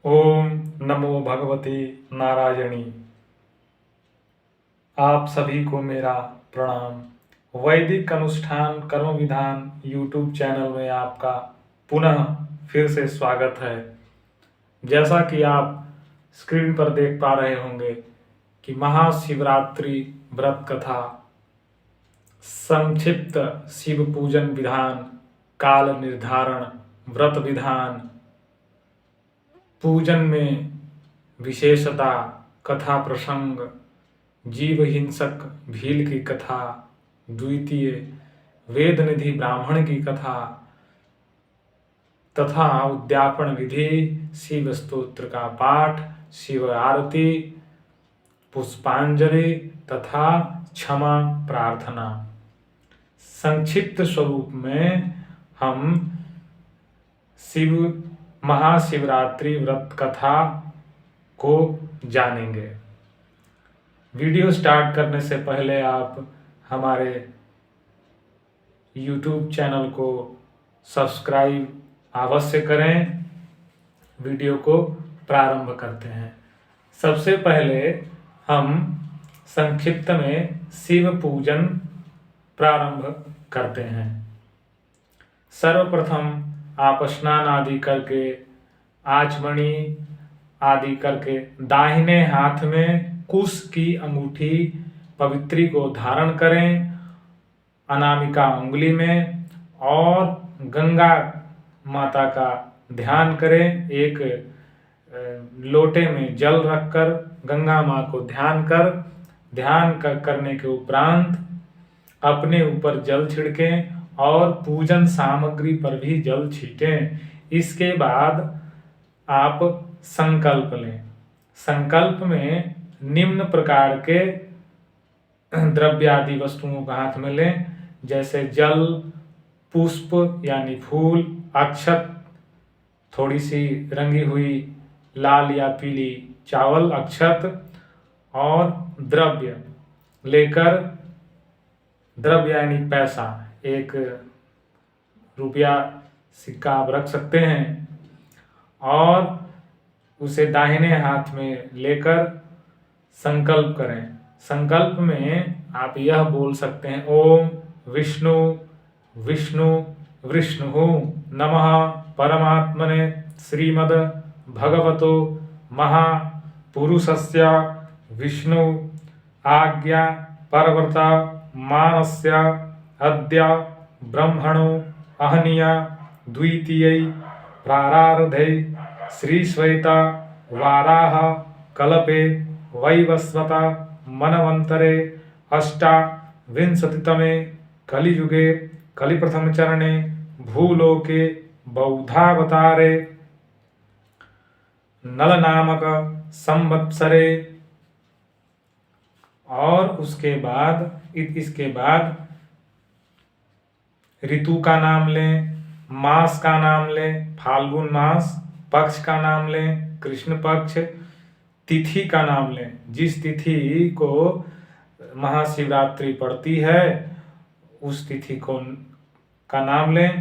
ओम नमो भगवते नारायणी। आप सभी को मेरा प्रणाम। वैदिक अनुष्ठान कर्म विधान यूट्यूब चैनल में आपका पुनः फिर से स्वागत है। जैसा कि आप स्क्रीन पर देख पा रहे होंगे कि महाशिवरात्रि व्रत कथा, संक्षिप्त शिव पूजन विधान, काल निर्धारण, व्रत विधान, पूजन में विशेषता, कथा प्रसंग, जीव हिंसक भील की कथा, द्वितीय वेद निधि ब्राह्मण की कथा तथा उद्यापन विधि, शिव स्तोत्र का पाठ, शिव आरती, पुष्पांजलि तथा क्षमा प्रार्थना। संक्षिप्त स्वरूप में हम शिव महाशिवरात्रि व्रत कथा को जानेंगे। वीडियो स्टार्ट करने से पहले आप हमारे YouTube चैनल को सब्सक्राइब अवश्य करें। वीडियो को प्रारंभ करते हैं। सबसे पहले हम संक्षिप्त में शिव पूजन प्रारंभ करते हैं। सर्वप्रथम आप स्नान आदि करके, आचमनी आदि करके, दाहिने हाथ में कुश की अंगूठी पवित्री को धारण करें, अनामिका उंगली में, और गंगा माता का ध्यान करें। एक लोटे में जल रखकर गंगा माँ को ध्यान करने के उपरांत अपने ऊपर जल छिड़कें और पूजन सामग्री पर भी जल छीटें। इसके बाद आप संकल्प लें। संकल्प में निम्न प्रकार के द्रव्य आदि वस्तुओं को हाथ में लें, जैसे जल, पुष्प यानी फूल, अक्षत, थोड़ी सी रंगी हुई लाल या पीली चावल अक्षत, और द्रव्य लेकर, द्रव्य यानी पैसा, 1 रुपया सिक्का आप रख सकते हैं, और उसे दाहिने हाथ में लेकर संकल्प करें। संकल्प में आप यह बोल सकते हैं, ओम विष्णु विष्णु विष्णु नमः परमात्मने श्रीमद् भगवतो महापुरुषस्य विष्णु आज्ञा परवर्ता मानस्य अद्य ब्रह्मणो अहनिया द्वितीयै प्रारार्धे श्रीश्वेता वाराह कल्पे वैवस्वता मनवंतरे अष्टाविंशतितमे कलियुगे कलिप्रथम चरणे भूलोके बौद्धावतारे नल नामक संवत्सरे। और इसके बाद ऋतु का नाम लें, मास का नाम लें, फाल्गुन मास, पक्ष का नाम लें, कृष्ण पक्ष, तिथि का नाम लें, जिस तिथि को महाशिवरात्रि पड़ती है उस तिथि का नाम लें।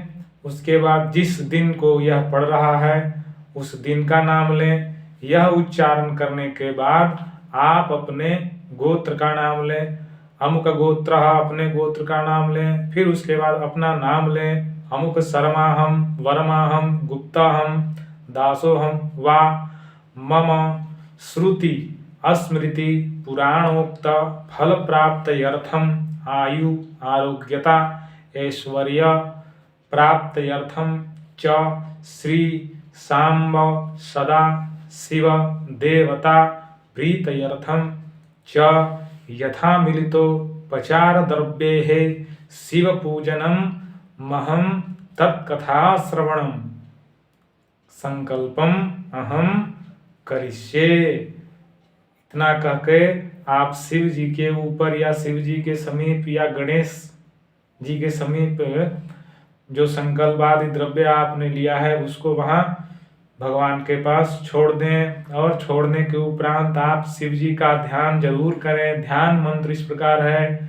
उसके बाद जिस दिन को यह पड़ रहा है उस दिन का नाम लें। यह उच्चारण करने के बाद आप अपने गोत्र का नाम लें। अमुक गोत्र, अपने गोत्र का नाम लें। फिर उसके बाद अपना नाम लें। अमुक शर्माहम, वर्माहम, गुप्ताहम, दासोहम वा मम श्रुति स्मृति पुराणोक्त फल प्राप्त्यर्थम आयु आरोग्यता ऐश्वर्य प्राप्त्यर्थम च श्री सांब सदा शिव देवता प्रीत्यर्थम च यथा मिलितो पचार द्रव्येः शिव पूजनम महम तत्कथा श्रवणम संकल्पम अहम करिष्ये। इतना कह के आप शिव जी के ऊपर या शिव जी के समीप या गणेश जी के समीप जो संकल्प आदि द्रव्य आपने लिया है उसको वहां भगवान के पास छोड़ दें। और छोड़ने के उपरांत आप शिव जी का ध्यान जरूर करें। ध्यान मंत्र इस प्रकार है,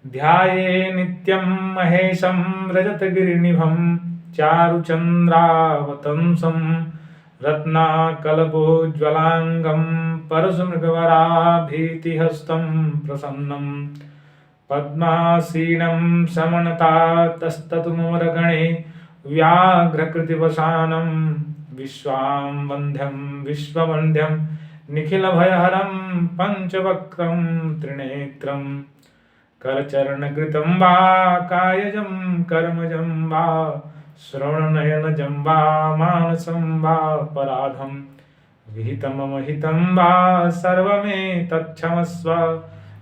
ध्याये नित्यम महेशम रजत गिरिनिभम चारुचंद्रावतंसम रत्नाकल्पोज्ज्वलाङ्गं परशुमृगवराभीतिहस्तं प्रसन्नं पद्मासीनं समनतातस्ततुमोरगणे व्याघ्रकृतिवसानं विश्वाम्वन्द्यं विश्ववन्द्यं निखिलभयहरं पञ्चवक्त्रं त्रिनेत्रं करचरणकृतं वा कायजं कर्मजं वा श्रवणनयनजं वा मानसं वा पराधं विहितं मम हितं वा सर्वमेतत्क्षमस्व।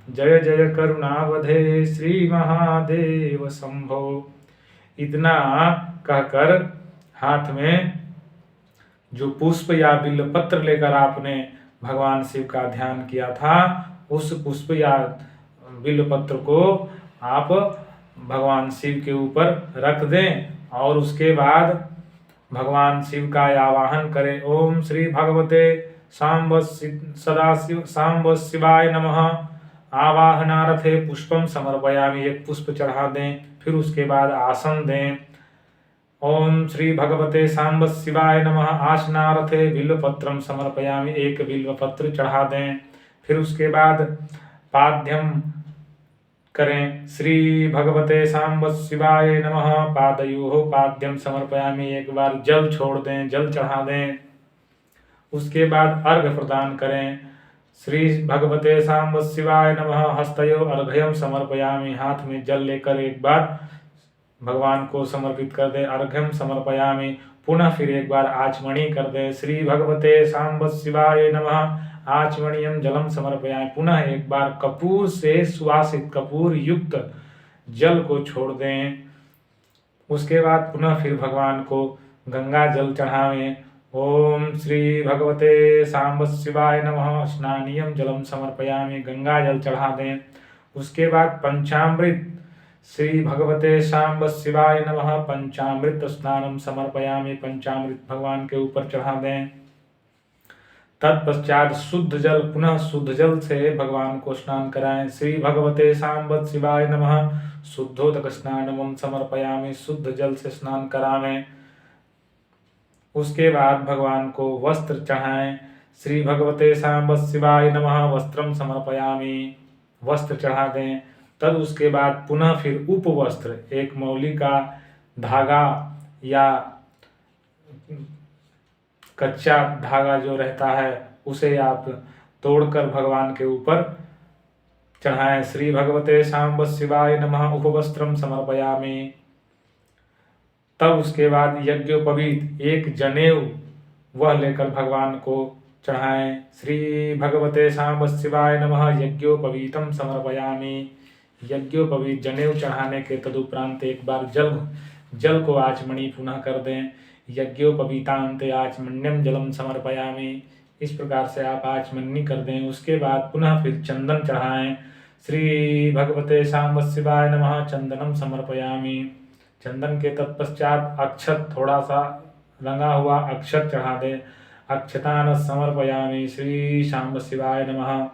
जय जय करुणावधे श्री महादेव शंभो। इतना कहकर हाथ में जो पुष्प या बिल्वपत्र लेकर आपने भगवान शिव का ध्यान किया था, उस पुष्प या बिल्वपत्र को आप भगवान शिव के ऊपर रख दें और उसके बाद भगवान शिव का आवाहन करें। ओम श्री भगवते सदाशिव सांब शिवाय नमः। आवाहनार्थे पुष्पम समर्पयामि, एक पुष्प चढ़ा दें, फिर उसके बाद आसन दें। ओम श्री भगवते सांब शिवाय नमः। आसनार्थे बिल्वपत्रम समर्पयामि, एक बिल्वपत्र चढ़ा दें, फिर उसके बाद पाद्यम करें। श्री भगवते सांब शिवाय नमः। पादयोः पाद्यम समर्पयामि, एक बार जल छोड़ दें, जल चढ़ा दें। उसके बाद अर्घ्य प्रदान करें। श्री भगवते सांब शिवाय नमः। हस्तयोः अर्घ्यम समर्पयामि, हाथ में जल लेकर एक बार भगवान को समर्पित कर दें। अर्घ्यम समर्पयामि, पुनः फिर एक बार आचमनी कर दें। श्री भगवते सांब शिवाय नमः। आचमनीयम जलम समर्पयामि, पुनः एक बार कपूर से सुवासित कपूर युक्त जल को छोड़ दें। उसके बाद पुनः फिर भगवान को गंगा जल चढ़ावें। ओम श्री भगवते सांब शिवाय नमः। स्नानीयम जलम समर्पयामि, गंगा जल चढ़ा दें। उसके बाद पंचामृत, श्री भगवते सांब शिवाय नमः। पंचामृत स्नानम समर्पयामि, पंचामृत भगवान के ऊपर चढ़ा दें। तत्पश्चात शुद्ध जल, पुनः शुद्ध जल से भगवान को स्नान कराएं। श्री भगवते सांब शिवाय नमः। शुद्धोदक स्नानम समर्पयामि, शुद्ध जल से स्नान करावें। उसके बाद भगवान को वस्त्र चढ़ाएं। श्री भगवते सांब शिवाय नमः। वस्त्रम समर्पयामि, वस्त्र चढ़ा दें। तब उसके बाद पुनः फिर उपवस्त्र, एक मौली का धागा या कच्चा धागा जो रहता है उसे आप तोड़कर भगवान के ऊपर चढ़ाएं। श्री भगवते सांब शिवाय नमः। उपवस्त्रम समर्पयामि। तब उसके बाद यज्ञोपवीत, एक जनेऊ वह लेकर भगवान को चढ़ाएं। श्री भगवते सांब शिवाय नमः। यज्ञोपवीतम समर्पयामि, यज्ञोपवीत जनेऊ चढ़ाने के तदुपरांत एक बार जल को आचमनी पुनः कर दें। यज्ञोपवीतांते आचमन्यम जलम समर्पयामि, इस प्रकार से आप आचमनी कर दें। उसके बाद पुनः फिर चंदन चढ़ाएं। श्री भगवते सांब शिवाय नमः। चंदनम समर्पयामि, चंदन के तत्पश्चात अक्षत, थोड़ा सा रंगा हुआ अक्षत चढ़ा दें। अक्षतान समर्पयामि, श्री सांब शिवाय नमः।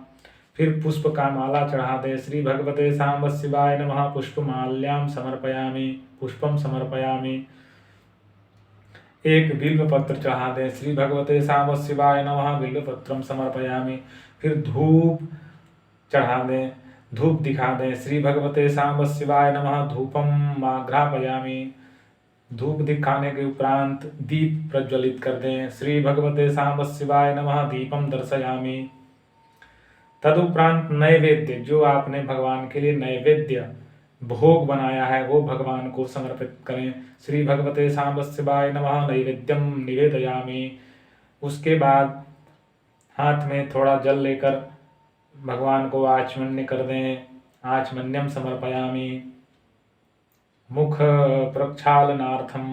फिर पुष्प का माला चढ़ा दें। श्री भगवते सांब शिवाय नमः। पुष्पमाल्यां समर्पयामि, पुष्पम समर्पयामि। एक बिल्वपत्र चढ़ा दें। श्री भगवते सांब शिवाय नमः। बिल्वपत्रम समर्पयामि। फिर धूप चढ़ा दें, धूप दिखा दें। श्री भगवते सांब शिवाय नमः। धूपम आघ्रापयामि, धूप दिखाने के उपरांत दीप प्रज्वलित कर दें। श्री भगवते सांब शिवाय नमः। दीपम दर्शयामि। तदुपरांत नैवेद्य, जो आपने भगवान के लिए नैवेद्य भोग बनाया है वो भगवान को समर्पित करें। श्री भगवते सांब शिवाय नमः। नैवेद्यम निवेदयामि। उसके बाद हाथ में थोड़ा जल लेकर भगवान को आचमन्य कर दें। आचमन्यम समर्पयामि। मुख प्रक्षालनार्थम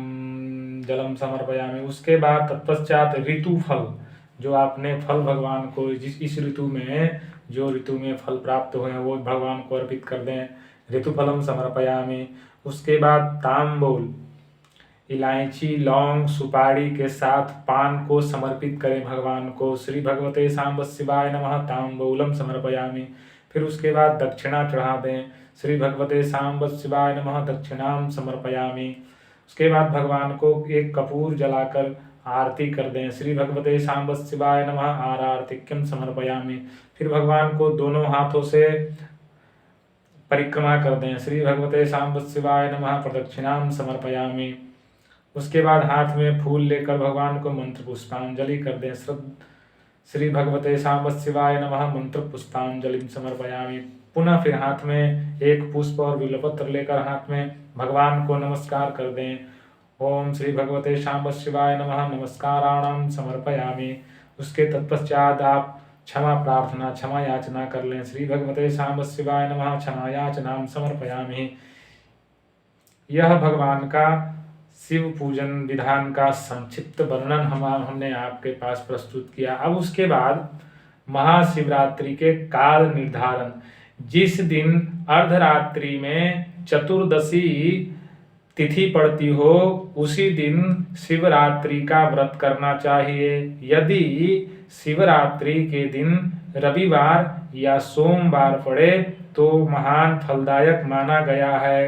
जलम समर्पयामि। उसके बाद तत्पश्चात ऋतु फल, जो आपने फल भगवान को इस ऋतु में, जो ऋतु में फल प्राप्त हुए हैं वो भगवान को अर्पित कर दें। ऋतुफलम समर्पयामि। उसके बाद तांबूल, इलायची, लौंग, सुपारी के साथ पान को समर्पित करें भगवान को। श्री भगवते सांब शिवाय नमः। तांबूलम समर्पयामि। फिर उसके बाद दक्षिणा चढ़ा दें। श्री भगवते सांब शिवाय नमः। दक्षिणाम समर्पयामि। उसके बाद भगवान को एक कपूर जलाकर आरती कर दें। श्री भगवते सांब शिवाय नमः आरतिक्यम समर्पयामि। फिर भगवान को दोनों हाथों से परिक्रमा कर दें। श्री भगवते सांब शिवाय नमः प्रदक्षिणाम समर्पयामि। उसके बाद हाथ में फूल लेकर भगवान को मंत्र पुष्पांजलि कर दें। श्री भगवते सांब शिवाय नमः मंत्र पुष्पांजलि समर्पयामि। पुनः फिर हाथ में एक पुष्प और बिल्वपत्र लेकर हाथ में भगवान को नमस्कार कर दें। ओम श्री भगवते सांब शिवाय नमः नमस्काराणाम समर्पयामि। उसके तत्पश्चात आप क्षमा याचना कर लें। श्री भगवते सांब शिवाय नमः क्षमा याचनाम समर्पयामि। यह भगवान का शिव पूजन विधान का संक्षिप्त वर्णन हमने आपके पास प्रस्तुत किया। अब उसके बाद महाशिवरात्रि के काल निर्धारण। जिस दिन अर्धरात्रि में चतुर्दशी तिथि पड़ती हो उसी दिन शिवरात्रि का व्रत करना चाहिए। यदि शिवरात्रि के दिन रविवार या सोमवार पड़े तो महान फलदायक माना गया है।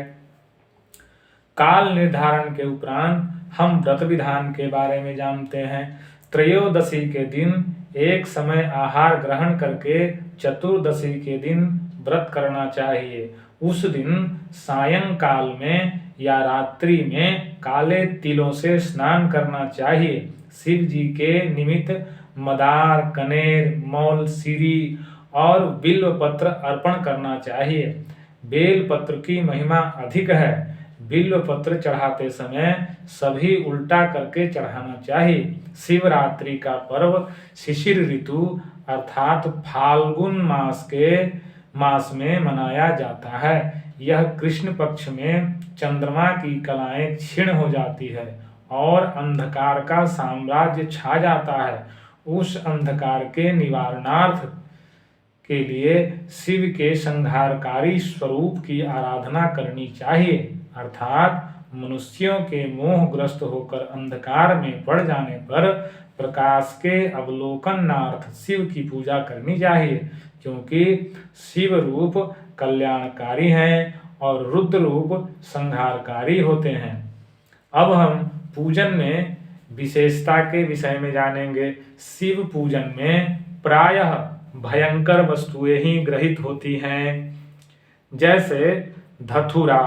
काल निर्धारण के उपरांत हम व्रत विधान के बारे में जानते हैं। त्रयोदशी के दिन एक समय आहार ग्रहण करके चतुर्दशी के दिन व्रत करना चाहिए। उस दिन सायंकाल में या रात्रि में काले तिलों से स्नान करना चाहिए। शिव जी के निमित्त मदार, कनेर, मौल, सीरी और बिल्व पत्र अर्पण करना चाहिए। बेल पत्र की महिमा अधिक है। बिल्व पत्र चढ़ाते समय सभी उल्टा करके चढ़ाना चाहिए। शिवरात्रि का पर्व शिशिर ऋतु अर्थात फाल्गुन मास में मनाया जाता है। यह कृष्ण पक्ष में चंद्रमा की कलाएं क्षीण हो जाती है और अंधकार का साम्राज्य छा जाता है। उस अंधकार के निवारणार्थ के लिए शिव के संहारकारी स्वरूप की आराधना करनी चाहिए। अर्थात मनुष्यों के मोहग्रस्त होकर अंधकार में पड़ जाने पर प्रकाश के अवलोकनार्थ शिव की पूजा करनी चाहिए, क्योंकि शिव रूप कल्याणकारी हैं और रुद्र रूप संहारकारी होते हैं। अब हम पूजन में विशेषता के विषय में जानेंगे। शिव पूजन में प्रायः भयंकर वस्तुएं ही ग्रहित होती हैं, जैसे धतूरा,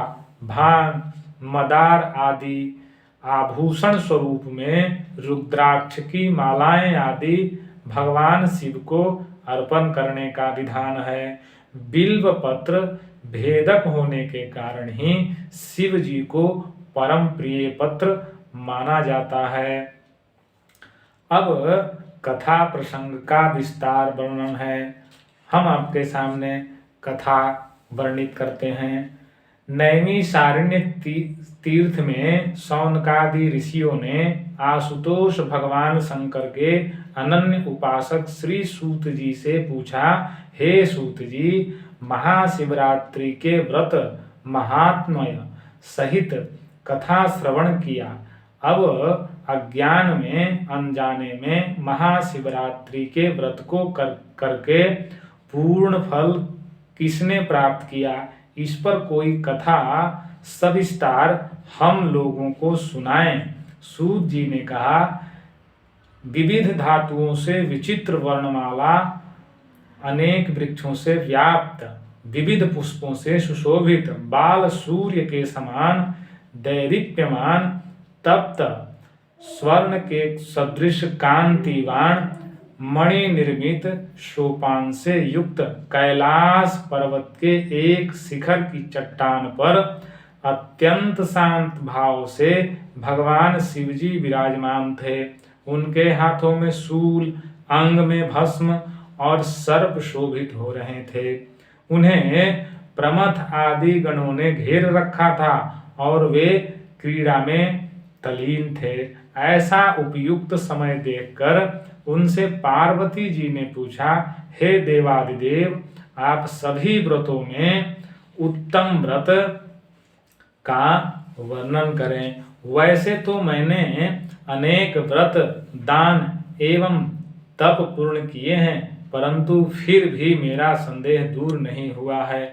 भांग, मदार आदि। आभूषण स्वरूप में रुद्राक्ष की मालाएं आदि भगवान शिव को अर्पण करने का विधान है। बिल्व पत्र भेदक होने के कारण ही शिव जी को परम प्रिय पत्र माना जाता है। अब कथा प्रसंग का विस्तार वर्णन है। हम आपके सामने कथा वर्णित करते हैं। नैमिषारण्य तीर्थ में शौनकादि ऋषियों ने आशुतोष भगवान शंकर के अनन्य उपासक श्री सूत जी से पूछा, हे सूत जी, महाशिवरात्रि के व्रत महात्म्य सहित कथा श्रवण किया। अब अज्ञान में अनजाने में महाशिवरात्रि के व्रत को करके पूर्ण फल किसने प्राप्त किया, इस पर कोई कथा सविस्तार हम लोगों को सुनाएं। सूत जी ने कहा, विविध धातुओं से विचित्र वर्णमाला, अनेक वृक्षों से व्याप्त, विविध पुष्पों से सुशोभित, बाल सूर्य के समान दैदीप्यमान, तप्त स्वर्ण के सदृश कांतिवान, मणि निर्मित सोपान से युक्त कैलाश पर्वत के एक शिखर की चट्टान पर अत्यंत शांत भाव से भगवान शिवजी विराजमान थे। उनके हाथों में शूल, अंग में भस्म और सर्प शोभित हो रहे थे। उन्हें प्रमथ आदि गणों ने घेर रखा था और वे क्रीड़ा में तल्लीन थे। ऐसा उपयुक्त समय देखकर उनसे पार्वती जी ने पूछा, हे देवादिदेव, आप सभी व्रतों में उत्तम व्रत का वर्णन करें। वैसे तो मैंने अनेक व्रत, दान एवं तप पूर्ण किए हैं, परंतु फिर भी मेरा संदेह दूर नहीं हुआ है।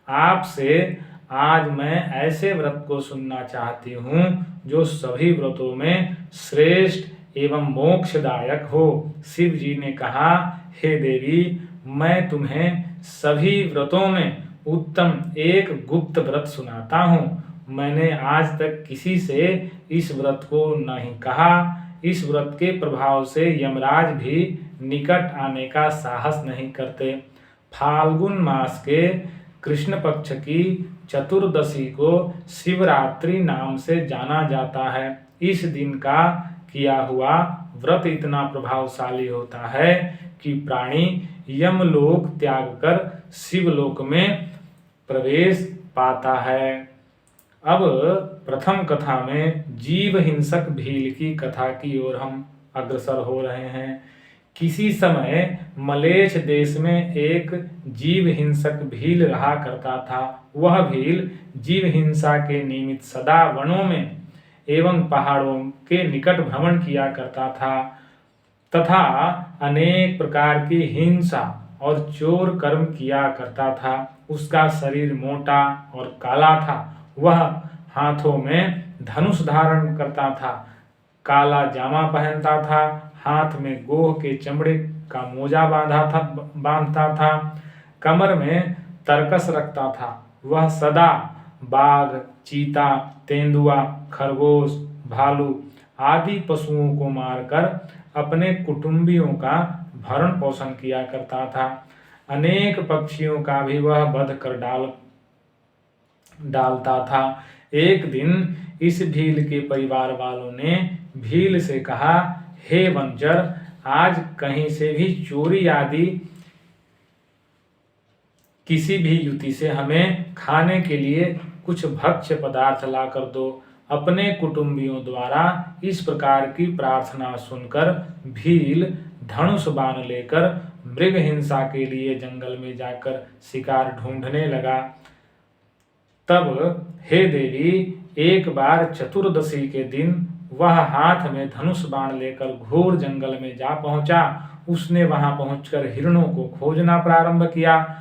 आपसे आज मैं ऐसे व्रत को सुनना चाहती हूँ जो सभी व्रतों में श्रेष्ठ एवं मोक्षदायक हो। शिव जी ने कहा, हे देवी, मैं तुम्हें सभी व्रतों में उत्तम एक गुप्त व्रत सुनाता हूँ। मैंने आज तक किसी से इस व्रत को नहीं कहा। इस व्रत के प्रभाव से यमराज भी निकट आने का साहस नहीं करते। फाल्गुन मास के कृष्ण पक्ष की चतुर्दशी को शिवरात्रि नाम से जाना जाता है। इस दिन का किया हुआ व्रत इतना प्रभावशाली होता है कि प्राणी यमलोक त्याग कर शिवलोक में प्रवेश पाता है। अब प्रथम कथा में जीव हिंसक भील की कथा की ओर हम अग्रसर हो रहे हैं। किसी समय मलेच्छ देश में एक जीव हिंसक भील रहा करता था। वह भील जीव हिंसा के निमित्त सदा वनों में एवं पहाड़ों के निकट भ्रमण किया करता था तथा अनेक प्रकार की हिंसा और चोर कर्म किया करता था। उसका शरीर मोटा और काला था। वह हाथों में धनुष धारण करता था, काला जामा पहनता था, हाथ में गोह के चमड़े का मोजा बांधता था, कमर में तरकस रखता था। वह सदा बाघ, चीता, तेंदुआ, खरगोश, भालू आदि पशुओं को मारकर अपने कुटुंबियों का भरण पोषण किया करता था। अनेक पक्षियों का भी वह वध कर डालता था। एक दिन इस भील के परिवार वालों ने भील से कहा, हे वंचर, आज कहीं से भी चोरी आदि किसी भी युति से हमें खाने के लिए कुछ भक्ष्य पदार्थ ला कर दो। अपने कुटुंबियों द्वारा इस प्रकार की प्रार्थना सुनकर भील धनुष बाण लेकर मृग हिंसा के लिए जंगल में जाकर शिकार ढूंढने लगा। तब हे देवी, एक बार चतुर्दशी के दिन वह हाथ में धनुष बाण लेकर घोर जंगल में जा पहुंचा। उसने वहां पहुंचकर हिरणों को खोजना प्रारंभ किया।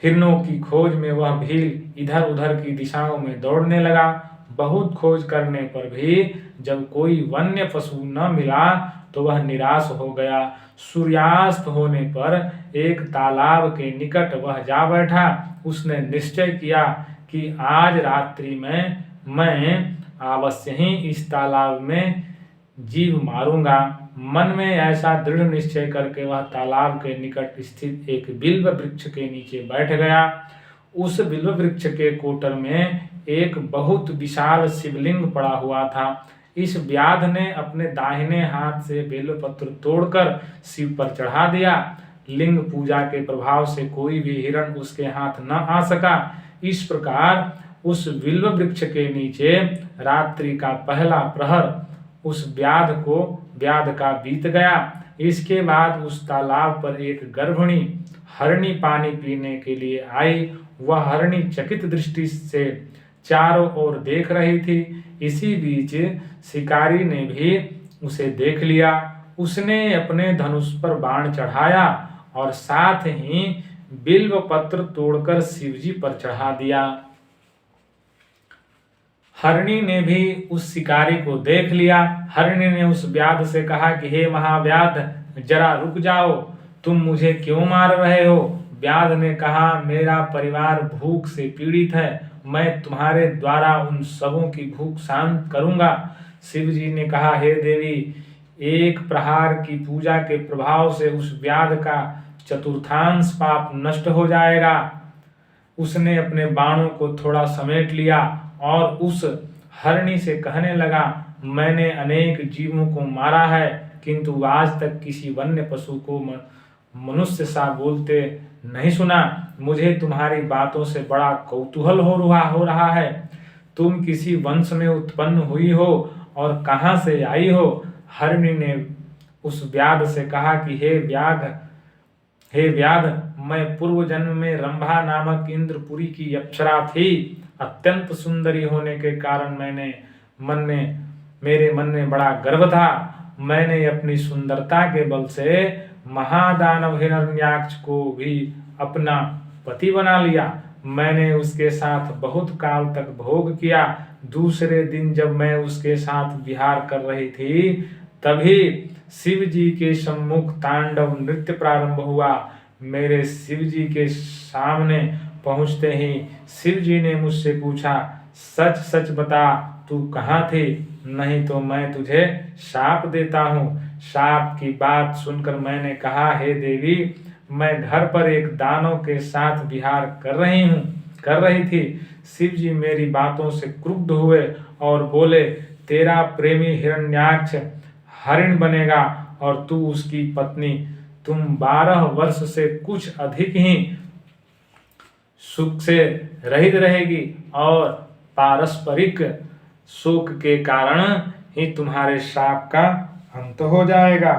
हिरणों की खोज में वह भील इधर उधर की दिशाओं में दौड़ने लगा। बहुत खोज करने पर भी जब कोई वन्य पशु न मिला तो वह निराश हो गया। सूर्यास्त होने पर एक तालाब के निकट वह जा बैठा। उसने निश्चय किया कि आज रात्रि में मैं अवश्य ही इस तालाब में जीव मारूंगा। मन में ऐसा दृढ़ निश्चय करके वह तालाब के निकट स्थित एक बिल्व वृक्ष के नीचे बैठ गया। उस बिल्व वृक्ष के कोटर में एक बहुत विशाल शिवलिंग पड़ा हुआ था। इस व्याध ने अपने दाहिने हाथ से बेलपत्र तोड़कर शिव पर चढ़ा दिया। लिंग पूजा के प्रभाव से कोई भी हिरण उसके हाथ न आ सका। इस प्रकार उस बिल्व वृक्ष के नीचे रात्रि का पहला प्रहर उस व्याध का बीत गया। इसके बाद उस तालाब पर एक गर्भिणी हरणी पानी पीने के लिए आई। वह हरणी चकित दृष्टि से चारों ओर देख रही थी। इसी बीच शिकारी ने भी उसे देख लिया। उसने अपने धनुष पर बाण चढ़ाया और साथ ही बिल्व पत्र तोड़कर शिवजी पर चढ़ा दिया। हरणी ने भी उस शिकारी को देख लिया। हरणी ने उस व्याध से कहा कि हे महाव्याध, जरा रुक जाओ, तुम मुझे क्यों मार रहे हो? व्याध ने कहा, मेरा परिवार भूख से पीड़ित है, मैं तुम्हारे द्वारा उन सबों की भूख शांत करूंगा। शिव जी ने कहा, हे देवी, एक प्रहार की पूजा के प्रभाव से उस व्याध का चतुर्थांश पाप नष्ट हो जाएगा। उसने अपने बाणों को थोड़ा समेट लिया और उस हरणी से कहने लगा, मैंने अनेक जीवों को मारा है, किंतु आज तक किसी वन्य पशु को मनुष्य सा बोलते नहीं सुना। मुझे तुम्हारी बातों से बड़ा कौतूहल हो रहा है। तुम किसी वंश में उत्पन्न हुई हो और कहाँ से आई हो? हरणी ने उस व्याध से कहा कि हे व्याध, मैं पूर्व जन्म में रंभा नामक इंद्रपुरी की अप्सरा थी। अत्यंत सुंदरी होने के कारण मेरे मन में बड़ा गर्व था। मैंने अपनी सुंदरता के बल से महादानव हिरण्याक्ष को भी अपना पति बना लिया। मैंने उसके साथ बहुत काल तक भोग किया। दूसरे दिन जब मैं उसके साथ विहार कर रही थी, तभी शिव जी के सम्मुख तांडव नृत्य प्रारंभ हुआ। मेरे शिव जी के सामने पहुंचते ही शिव जी ने मुझसे पूछा, सच सच बता, तू कहाँ थी, नहीं तो मैं तुझे शाप देता हूँ। शाप की बात सुनकर मैंने कहा, हे देवी, मैं घर पर एक दानव के साथ विहार कर रही थी। शिव जी मेरी बातों से क्रुद्ध हुए और बोले, तेरा प्रेमी हिरण्याक्ष हरिण बनेगा और तू उसकी पत्नी। तुम 12 वर्ष से कुछ अधिक ही सुख से रहित रहेगी और पारस्परिक शोक के कारण ही तुम्हारे शाप का अंत हो जाएगा।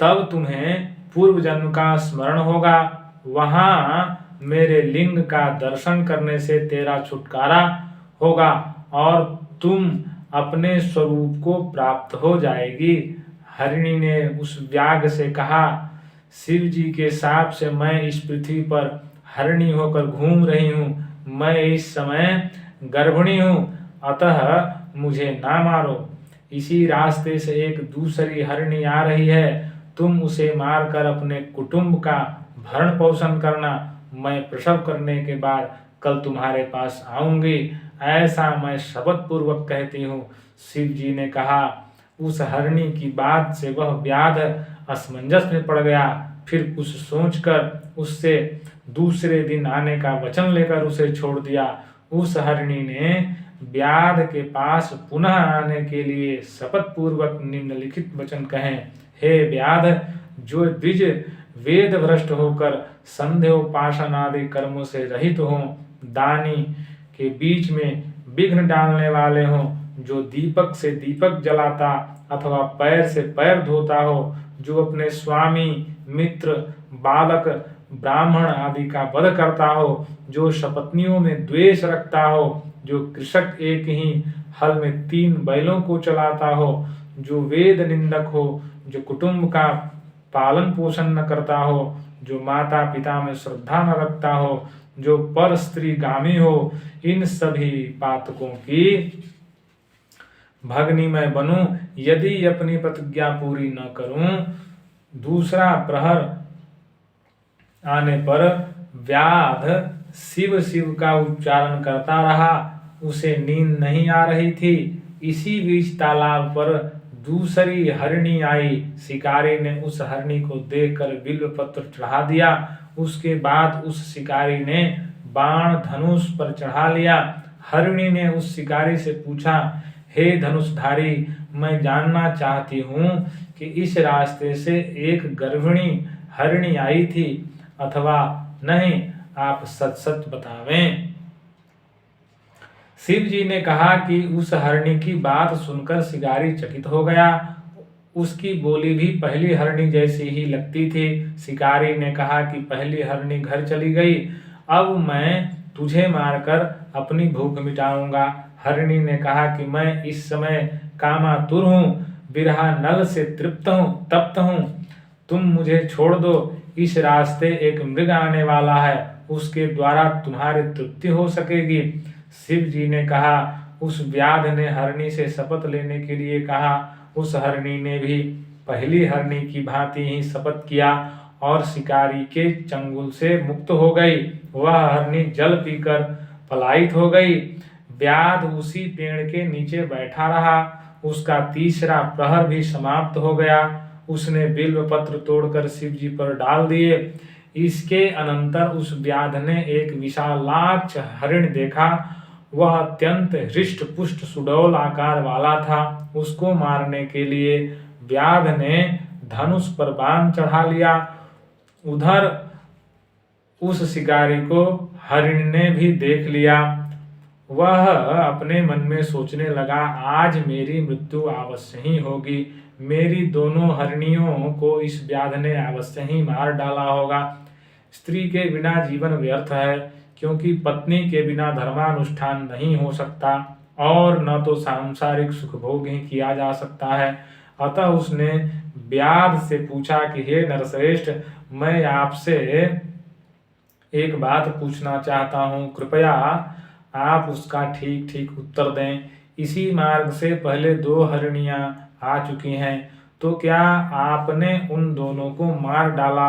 तब तुम्हें पूर्व जन्म का स्मरण होगा। वहां मेरे लिंग का दर्शन करने से तेरा छुटकारा होगा और तुम अपने स्वरूप को प्राप्त हो जाएगी। हरिणी ने उस व्याघ्र से कहा, शिव जी के शाप से मैं इस पृथ्वी पर हरिणी होकर घूम रही हूँ। मैं इस समय गर्भिणी हूँ, अतः मुझे ना मारो। इसी रास्ते से एक दूसरी हरिणी आ रही है, तुम उसे मारकर अपने कुटुंब का भरण पोषण करना। मैं प्रसव करने के बाद कल तुम्हारे पास आऊंगी, ऐसा मैं शपथ पूर्वक कहती हूँ। शिव जी ने कहा। उस हरिणी की बात से वह व्याध असमंजस में पड़ गया। फिर कुछ सोचकर उससे दूसरे दिन आने का वचन लेकर उसे छोड़ दिया। उस हरिणी ने व्याध के पास पुनः आने के लिए शपथ पूर्वक निम्नलिखित वचन कहे, हे व्याध, जो द्विज वेद भ्रष्ट होकर संदेह उपासन आदि कर्मों से रहित हो, दानी के बीच में विघ्न डालने वाले हो, जो दीपक से दीपक जलाता अथवा पैर से पैर धोता हो, जो अपने स्वामी, मित्र, बालक, ब्राह्मण आदि का वध करता हो, जो सपत्नियों में द्वेष रखता हो, जो कृषक एक ही हल में 3 बैलों को चलाता हो, जो वेद निंदक हो, जो कुटुंब का पालन पोषण न करता हो, जो माता पिता में श्रद्धा न रखता हो, जो पर स्त्री गामी हो, इन सभी पातकों की भगनी मैं बनूं। यदि अपनी प्रतिज्ञा पूरी न करूं, दूसरा प्रहर आने पर व्याध शिव शिव का उच्चारण करता रहा। उसे नींद नहीं आ रही थी। इसी बीच तालाब पर दूसरी हरिणी आई। शिकारी ने उस हरिणी को देखकर बिल्व पत्र चढ़ा दिया। उसके बाद उस शिकारी ने बाण धनुष पर चढ़ा लिया। हरिणी ने उस शिकारी से पूछा, हे धनुषधारी, मैं जानना चाहती हूँ कि इस रास्ते से एक गर्भिणी हरिणी आई थी अथवा नहीं, आप सच सच बतावें। शिव जी ने कहा कि उस हरिणी की बात सुनकर शिकारी चकित हो गया। उसकी बोली भी पहली हरिणी जैसी ही लगती थी। शिकारी ने कहा कि पहली हरिणी घर चली गई, अब मैं तुझे मारकर अपनी भूख मिटाऊंगा। हरिणी ने कहा कि मैं इस समय कामातुर हूँ, बिरहा नल से तप्त हूँ, तुम मुझे छोड़ दो। इस रास्ते एक मृग आने वाला है, उसके द्वारा तुम्हारी तृप्ति हो सकेगी। शिव जी ने कहा। उस व्याध ने हरिणी से शपथ लेने के लिए कहा। उस हरिणी ने भी पहली हरिणी की भांति ही शपथ किया और शिकारी के चंगुल से मुक्त हो गई। वह हरिणी जल पीकर पलायित हो गई। व्याध उसी पेड़ के नीचे बैठा रहा। उसका तीसरा प्रहर भी समाप्त हो गया। उसने बिल्व पत्र तोड़कर शिव जी पर डाल दिए। इसके अनंतर उस व्याध ने एक विशालाक्ष हरिण देखा। वह अत्यंत हृष्ट पुष्ट सुडौल आकार वाला था। उसको मारने के लिए व्याध ने धनुष पर बाण चढ़ा लिया। उधर उस शिकारी को हरिण ने भी देख लिया। वह अपने मन में सोचने लगा, आज मेरी मृत्यु अवश्य ही होगी। मेरी दोनों हरिणियों को इस व्याध ने अवश्य ही मार डाला होगा। स्त्री के बिना जीवन व्यर्थ है, क्योंकि पत्नी के बिना धर्मानुष्ठान नहीं हो सकता और न तो सांसारिक सुख भोग ही किया जा सकता है। अतः उसने व्याध से पूछा कि हे नरश्रेष्ठ, मैं आपसे एक बात पूछना चाहता हूँ, कृपया आप उसका ठीक ठीक उत्तर दें। इसी मार्ग से पहले 2 हरिणियाँ आ चुकी हैं, तो क्या आपने उन दोनों को मार डाला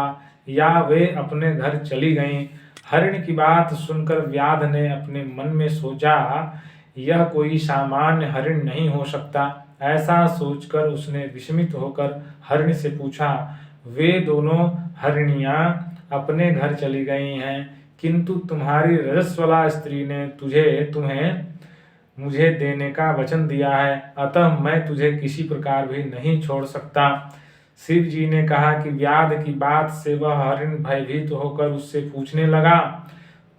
या वे अपने घर चली गईं? हरिण की बात सुनकर व्याध ने अपने मन में सोचा, यह कोई सामान्य हरिण नहीं हो सकता। ऐसा सोचकर उसने विस्मित होकर हरिण से पूछा, वे दोनों हरिणियाँ अपने घर चली गई हैं, किंतु तुम्हारी रजस्वला स्त्री ने तुम्हें मुझे देने का वचन दिया है, अतः मैं तुझे किसी प्रकार भी नहीं छोड़ सकता। शिव जी ने कहा कि व्याध की बात से वह हरिण भयभीत होकर उससे पूछने लगा,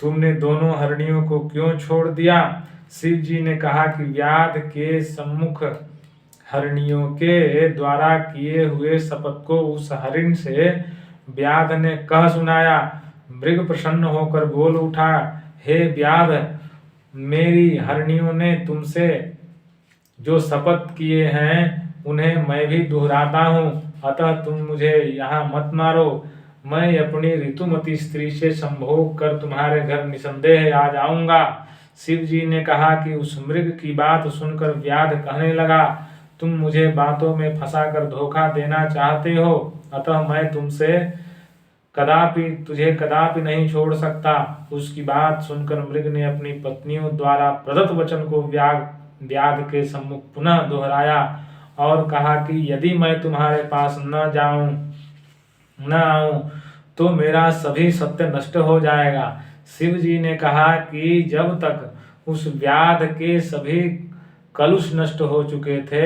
तुमने दोनों हरिणियों को क्यों छोड़ दिया? शिव जी ने कहा कि व्याध के सम्मुख हरिणियों के द्वारा किए हुए शपथ को उस हरिण से व्याध ने कह सुनाया। मृग प्रसन्न होकर बोल उठा, हे व्याध, मेरी हरिणियों ने तुमसे जो शपथ किए हैं उन्हें मैं भी दोहराता हूँ, अतः तुम मुझे यहाँ मत मारो। मैं अपनी ऋतुमती स्त्री से संभोग कर तुम्हारे घर निसंदेह आ जाऊंगा। शिव जी ने कहा कि उस मृग की बात सुनकर व्याध कहने लगा, तुम मुझे बातों में फंसाकर धोखा देना चाहते हो, अतः मैं तुझे कदापि नहीं छोड़ सकता। उसकी बात सुनकर मृग ने अपनी पत्नियों द्वारा प्रदत्त वचन को व्याध के सम्मुख पुनः दोहराया और कहा कि यदि मैं तुम्हारे पास न आऊं तो मेरा सभी सत्य नष्ट हो जाएगा। शिव जी ने कहा कि जब तक उस व्याध के सभी कलुष नष्ट हो चुके थे,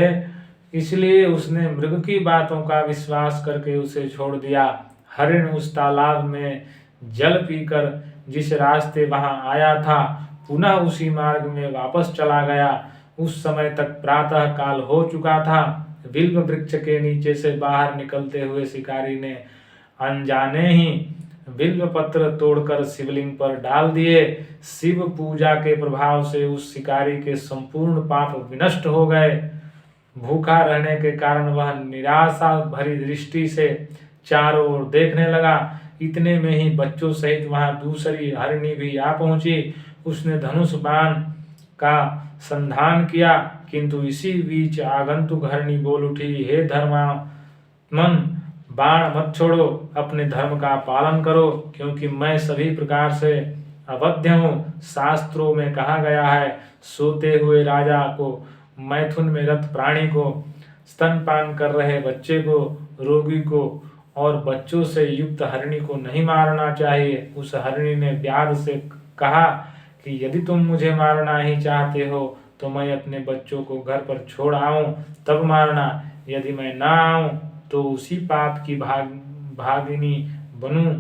इसलिए उसने मृग की बातों का विश्वास करके उसे छोड़ दिया। हरिण उस तालाब में जल पीकर जिस रास्ते वहां आया था, पुनः उसी मार्ग में वापस चला गया। उस समय तक प्रातः काल हो चुका था। बिल्व वृक्ष के नीचे से बाहर निकलते हुए शिकारी ने अनजाने ही बिल्व पत्र तोड़कर शिवलिंग पर डाल दिए। शिव पूजा के प्रभाव से उस शिकारी के संपूर्ण पाप विनष्ट हो गए। भूखा रहने के कारण वह निराशा भरी दृष्टि से चारों ओर देखने लगा। इतने में ही बच्चों सहित वहां दूसरी हरिणी भी आ पहुंची। उसने धनुष बाण का संधान किया, किंतु इसी बीच आगंतुक हरिणी बोल उठी, हे धर्मात्मन, बाण मत छोड़ो, अपने धर्म का पालन करो, क्योंकि मैं सभी प्रकार से अवध्य हूँ। शास्त्रों में कहा गया है, सोते हुए राजा को, मैथुन में रत प्राणी को, स्तनपान कर रहे बच्चे को, रोगी को और बच्चों से युक्त हरिणी को नहीं मारना चाहिए। उस हरिणी ने व्याध से कहा कि यदि तुम मुझे मारना ही चाहते हो तो मैं अपने बच्चों को घर पर छोड़ आऊं तब मारना, यदि मैं ना आऊं तो उसी पाप की भागिनी बनूं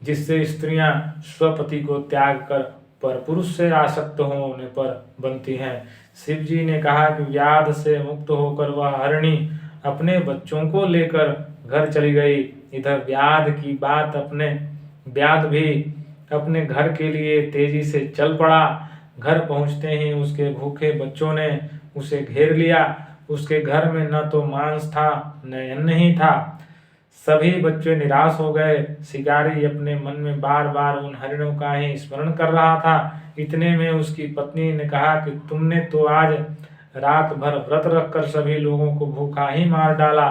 जिससे स्त्रियां स्वपति को त्याग कर परपुरुष से आसक्त होने पर बनती हैं। शिव जी ने कहा कि व्याध से मुक्त होकर वह हरिणी अपने बच्चों को लेकर घर चली गई। इधर व्याध भी अपने घर के लिए तेजी से चल पड़ा। घर पहुंचते ही उसके भूखे बच्चों ने उसे घेर लिया। उसके घर में न तो मांस था न अन्न ही था। सभी बच्चे निराश हो गए। शिकारी अपने मन में बार बार उन हरिणों का ही स्मरण कर रहा था। इतने में उसकी पत्नी ने कहा कि तुमने तो आज रात भर व्रत रखकर सभी लोगों को भूखा ही मार डाला।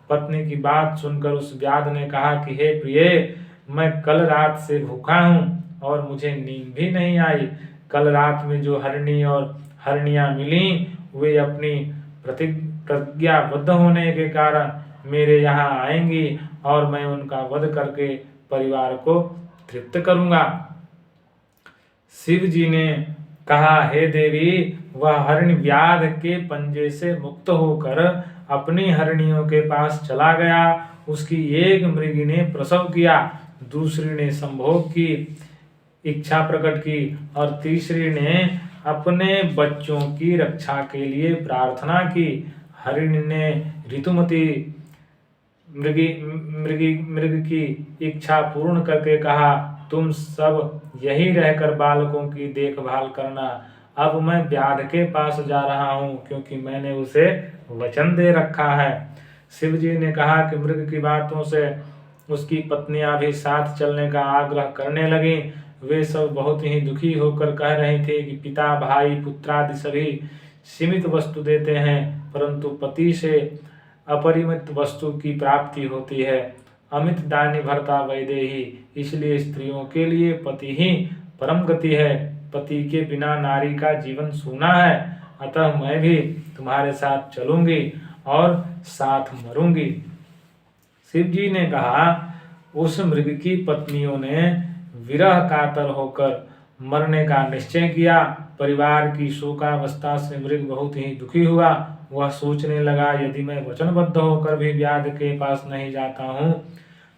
पत्नी की बात सुनकर उस व्याध ने कहा कि हे प्रिय, मैं कल रात से भूखा हूँ और मुझे नींद भी नहीं आई। कल रात में जो हरिणी और हरिणियां मिली वे अपनी प्रतिज्ञाबद्ध होने के कारण मेरे यहाँ आएंगी और मैं उनका वध करके परिवार को तृप्त करूंगा। शिव जी ने कहा, हे देवी, वह हरिण व्याध के पंजे से मुक्त होकर अपनी हरिणियों के पास चला गया। उसकी एक मृगी ने प्रसव किया, दूसरी ने संभोग की इच्छा प्रकट की और तीसरी ने अपने बच्चों की रक्षा के लिए प्रार्थना की। हरिण ने ऋतुमती मृग की इच्छा पूर्ण करके कहा, तुम सब यहीं रहकर बालकों की देखभाल करना। अब मैं व्याध के पास जा रहा हूँ क्योंकि मैंने उसे वचन दे रखा है। शिव जी ने कहा कि मृग की बातों से उसकी पत्नियां भी साथ चलने का आग्रह करने लगी। वे सब बहुत ही दुखी होकर कह रहे थे कि पिता, भाई, पुत्रादि सभी सीमित वस्तु देते हैं, परंतु पति से अपरिमित वस्तु की प्राप्ति होती है। अमित दानी भर्ता वैदेही, इसलिए स्त्रियों के लिए पति ही परम गति है। पति के बिना नारी का जीवन सूना है, अतः मैं भी तुम्हारे साथ चलूंगी और साथ मरूंगी। शिव जी ने कहा, उस मृग की पत्नियों ने विरह कातर होकर मरने का निश्चय किया। परिवार की शोकावस्था से मृग बहुत ही दुखी हुआ। वह सोचने लगा, यदि मैं वचनबद्ध होकर भी व्याध के पास नहीं जाता हूँ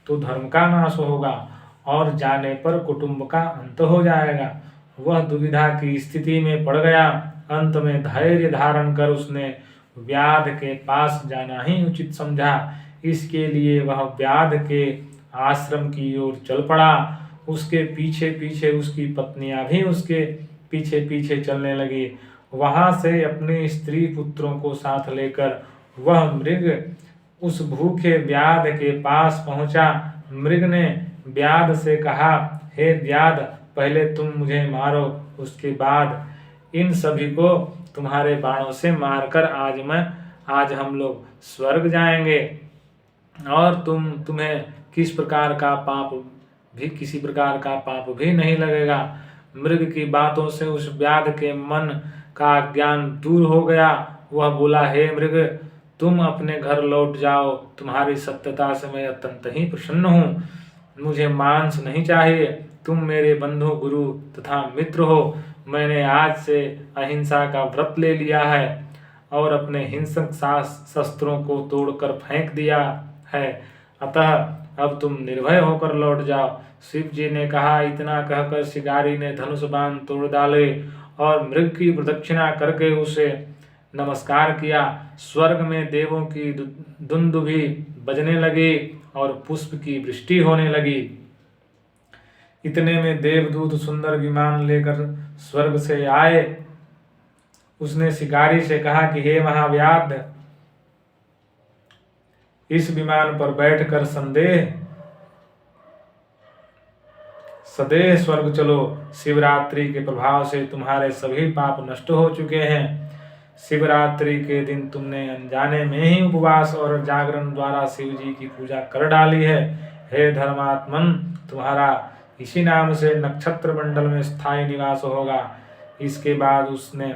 तो धर्म का नाश होगा और जाने पर कुटुंब का अंत हो जाएगा। वह दुविधा की स्थिति में पड़ गया। अंत में धैर्य धारण कर उसने व्याध के पास जाना ही उचित समझा। इसके लिए वह व्याध के आश्रम की ओर चल पड़ा। उसके पीछे पीछे उसकी पत्नियां भी उसके पीछे पीछे चलने लगी। वहां से अपने स्त्री पुत्रों को साथ लेकर वह मृग उस भूखे व्याध के पास पहुंचा। मृग ने व्याध से कहा, हे व्याध, पहले तुम मुझे मारो, उसके बाद इन सभी को तुम्हारे बाणों से मारकर आज हम लोग स्वर्ग जाएंगे और तुम्हें किसी प्रकार का पाप भी नहीं लगेगा। मृग की बातों से उस व्याध के मन का ज्ञान दूर हो गया। वह बोला, हे मृग, तुम अपने घर लौट जाओ। तुम्हारी सत्यता से मैं अत्यंत ही प्रसन्न हूँ। मुझे मांस नहीं चाहिए। तुम मेरे बंधु, गुरु तथा मित्र हो। मैंने आज से अहिंसा का व्रत ले लिया है और अपने हिंसक शस्त्रों को तोड़कर फेंक दिया है, अतः अब तुम निर्भय होकर लौट जाओ। शिव जी ने कहा। इतना कहकर शिकारी ने धनुष बाण तोड़ डाले और मृग की प्रदक्षिणा करके उसे नमस्कार किया। स्वर्ग में देवों की दुंदुभी बजने लगी और पुष्प की वृष्टि होने लगी। इतने में देवदूत सुंदर विमान लेकर स्वर्ग से आए। उसने शिकारी से कहा कि हे महाव्याध, इस विमान पर बैठकर सदैव स्वर्ग चलो। शिवरात्रि के प्रभाव से तुम्हारे सभी पाप नष्ट हो चुके हैं। शिवरात्रि के दिन तुमने अनजाने में ही उपवास और जागरण द्वारा शिव जी की पूजा कर डाली है। हे धर्मात्मन, तुम्हारा इसी नाम से नक्षत्र मंडल में स्थायी निवास होगा। इसके बाद उसने